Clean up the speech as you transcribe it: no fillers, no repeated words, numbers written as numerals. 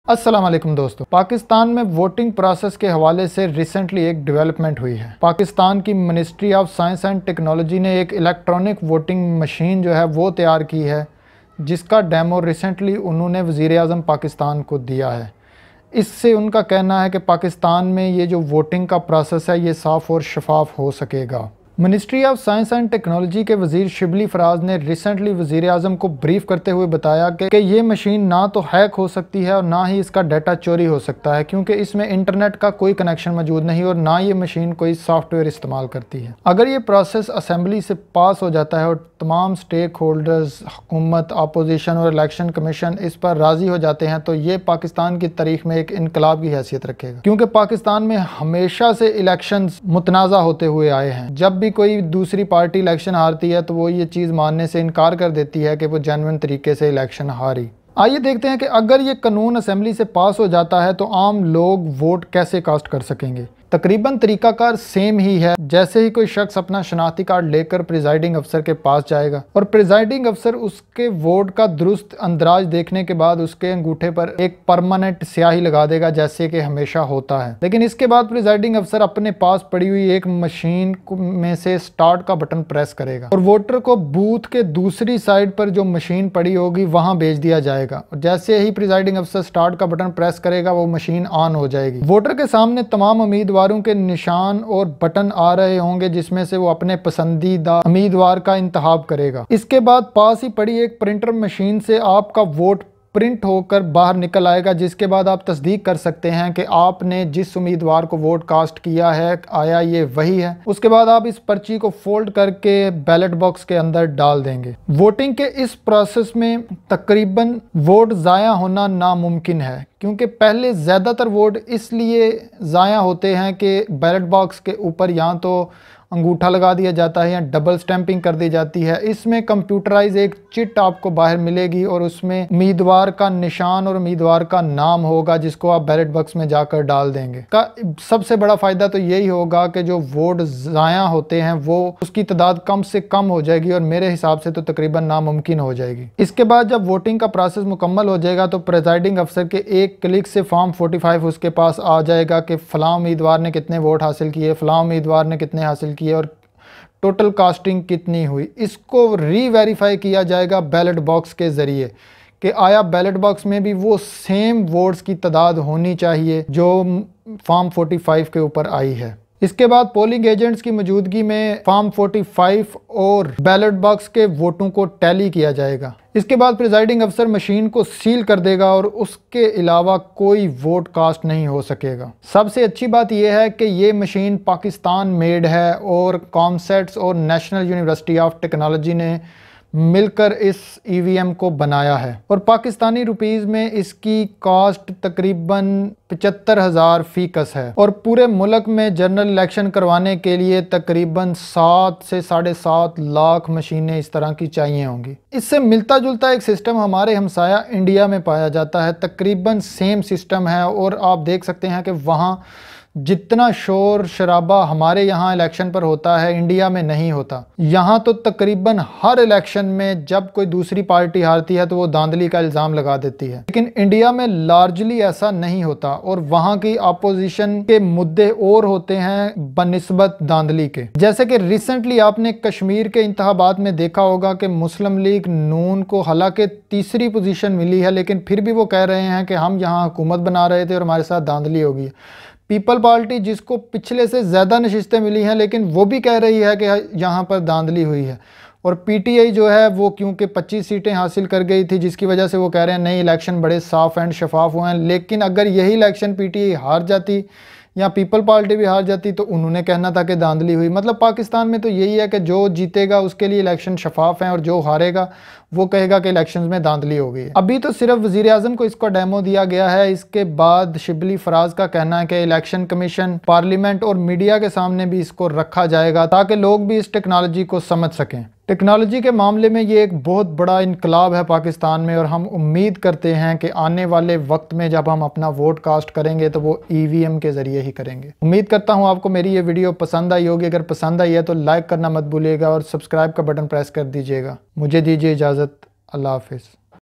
अस्सलाम वालेकुम दोस्तों, पाकिस्तान में वोटिंग प्रोसेस के हवाले से रिसेंटली एक डेवलपमेंट हुई है। पाकिस्तान की ministry of science and technology ने एक इलेक्ट्रॉनिक वोटिंग मशीन जो है वो तैयार की है, जिसका डेमो रिसेंटली उन्होंने वज़ीर-ए-आज़म पाकिस्तान को दिया है। इससे उनका कहना है कि पाकिस्तान में ये जो वोटिंग का प्रोसेस है ये साफ़ और शफाफ हो सकेगा। Ministry of science and technology के वज़ीर शिबली फराज ने रिसेंटली वज़ीर-ए-आज़म को ब्रीफ करते हुए बताया कि ये मशीन ना तो हैक हो सकती है और ना ही इसका डाटा चोरी हो सकता है, क्योंकि इसमें इंटरनेट का कोई कनेक्शन मौजूद नहीं और ना ये मशीन कोई सॉफ्टवेयर इस्तेमाल करती है। अगर ये प्रोसेस असम्बली से पास हो जाता है और तमाम स्टेक होल्डर्स, हुकूमत, अपोजिशन और इलेक्शन कमीशन इस पर राज़ी हो जाते हैं तो ये पाकिस्तान की तारीख में एक इनकलाब की हैसियत रखेगा, क्योंकि पाकिस्तान में हमेशा से इलेक्शन मुतनाज़ा होते हुए आए हैं। जब भी कोई दूसरी पार्टी इलेक्शन हारती है तो वो ये चीज़ मानने से इनकार कर देती है कि वो जेन्युइन तरीके से इलेक्शन हारी। आइए देखते हैं कि अगर ये कानून असेंबली से पास हो जाता है तो आम लोग वोट कैसे कास्ट कर सकेंगे। तकरीबन तरीकाकार सेम ही है। जैसे ही कोई शख्स अपना शनाख्ती कार्ड लेकर प्रिजाइडिंग अफसर के पास जाएगा और प्रिजाइडिंग अफसर उसके वोट का दुरुस्त अंदाज देखने के बाद उसके अंगूठे पर एक परमानेंट स्याही लगा देगा, जैसे कि हमेशा होता है। लेकिन इसके बाद प्रिजाइडिंग अफसर अपने पास पड़ी हुई एक मशीन में से स्टार्ट का बटन प्रेस करेगा और वोटर को बूथ के दूसरी साइड पर जो मशीन पड़ी होगी वहां भेज दिया जाएगा। और जैसे ही प्रिजाइडिंग अफसर स्टार्ट का बटन प्रेस करेगा वो मशीन ऑन हो जाएगी। वोटर के सामने तमाम उम्मीदवारों के निशान और बटन आ रहे होंगे, जिसमें से वो अपने पसंदीदा उम्मीदवार का इंतखाब करेगा। इसके बाद पास ही पड़ी एक प्रिंटर मशीन से आपका वोट प्रिंट होकर बाहर निकल आएगा, जिसके बाद आप तस्दीक कर सकते हैं कि आपने जिस उम्मीदवार को वोट कास्ट किया है आया ये वही है। उसके बाद आप इस पर्ची को फोल्ड करके बैलेट बॉक्स के अंदर डाल देंगे। वोटिंग के इस प्रोसेस में तकरीबन वोट ज़ाया होना नामुमकिन है, क्योंकि पहले ज़्यादातर वोट इसलिए ज़ाया होते हैं कि बैलेट बॉक्स के ऊपर या तो अंगूठा लगा दिया जाता है या डबल स्टैंपिंग कर दी जाती है। इसमें कंप्यूटराइज एक चिट आपको बाहर मिलेगी और उसमें उम्मीदवार का निशान और उम्मीदवार का नाम होगा, जिसको आप बैलेट बॉक्स में जाकर डाल देंगे। का सबसे बड़ा फ़ायदा तो यही होगा कि जो वोट ज़ाया होते हैं वो उसकी तादाद कम से कम हो जाएगी और मेरे हिसाब से तो तकरीबन नामुमकिन हो जाएगी। इसके बाद जब वोटिंग का प्रोसेस मुकम्मल हो जाएगा तो प्रेजाइडिंग अफसर के एक क्लिक से फॉर्म 45 उसके पास आ जाएगा कि फ़लाँ उम्मीदवार ने कितने वोट हासिल किए, फ़लाँ उम्मीदवार ने कितने हासिल किए और टोटल कास्टिंग कितनी हुई। इसको री-वेरीफाई किया जाएगा बैलेट बॉक्स के ज़रिए कि आया बैलेट बॉक्स में भी वो सेम वोट्स की तादाद होनी चाहिए जो फॉर्म 45 के ऊपर आई है। इसके बाद पोलिंग एजेंट्स की मौजूदगी में फॉर्म 45 और बैलेट बॉक्स के वोटों को टैली किया जाएगा। इसके बाद प्रिजाइडिंग अफसर मशीन को सील कर देगा और उसके अलावा कोई वोट कास्ट नहीं हो सकेगा। सबसे अच्छी बात यह है कि ये मशीन पाकिस्तान मेड है और कॉमसेट्स और नेशनल यूनिवर्सिटी ऑफ टेक्नोलॉजी ने मिलकर इस ईवीएम को बनाया है और पाकिस्तानी रुपीस में इसकी कॉस्ट तकरीबन 75,000 फीकस है और पूरे मुल्क में जनरल इलेक्शन करवाने के लिए तकरीबन 7 से 7.5 लाख मशीनें इस तरह की चाहिए होंगी। इससे मिलता जुलता एक सिस्टम हमारे हमसाया इंडिया में पाया जाता है, तकरीबन सेम सिस्टम है और आप देख सकते हैं कि वहाँ जितना शोर शराबा हमारे यहाँ इलेक्शन पर होता है इंडिया में नहीं होता। यहाँ तो तकरीबन हर इलेक्शन में जब कोई दूसरी पार्टी हारती है तो वो धांधली का इल्ज़ाम लगा देती है, लेकिन इंडिया में लार्जली ऐसा नहीं होता और वहाँ की अपोजिशन के मुद्दे और होते हैं बनिस्बत धांधली के। जैसे कि रिसेंटली आपने कश्मीर के इंतखाबात में देखा होगा कि मुस्लिम लीग नून को हालांकि तीसरी पोजीशन मिली है, लेकिन फिर भी वो कह रहे हैं कि हम यहाँ हुकूमत बना रहे थे और हमारे साथ धांधली हो गई। पीपल पार्टी जिसको पिछले से ज़्यादा नशिस्तें मिली हैं, लेकिन वो भी कह रही है कि यहाँ पर धांधली हुई है। और पीटीआई जो है वो क्योंकि 25 सीटें हासिल कर गई थी, जिसकी वजह से वो कह रहे हैं नहीं इलेक्शन बड़े साफ़ एंड शफाफ हुए हैं। लेकिन अगर यही इलेक्शन पीटीआई हार जाती या पीपल पार्टी भी हार जाती तो उन्होंने कहना था कि धांधली हुई। मतलब पाकिस्तान में तो यही है कि जो जीतेगा उसके लिए इलेक्शन शफाफ हैं और जो हारेगा वो कहेगा कि इलेक्शंस में धांधली हो गई है। अभी तो सिर्फ वज़ीर-ए-आज़म को इसका डेमो दिया गया है। इसके बाद शिबली फराज का कहना है कि इलेक्शन कमीशन, पार्लियामेंट और मीडिया के सामने भी इसको रखा जाएगा ताकि लोग भी इस टेक्नोलॉजी को समझ सकें। टेक्नोलॉजी के मामले में ये एक बहुत बड़ा इनकलाब है पाकिस्तान में और हम उम्मीद करते हैं कि आने वाले वक्त में जब हम अपना वोट कास्ट करेंगे तो वो ईवीएम के ज़रिए ही करेंगे। उम्मीद करता हूँ आपको मेरी ये वीडियो पसंद आई होगी। अगर पसंद आई है तो लाइक करना मत भूलिएगा और सब्सक्राइब का बटन प्रेस कर दीजिएगा। मुझे दीजिए इजाज़त। अल्लाह हाफिज़।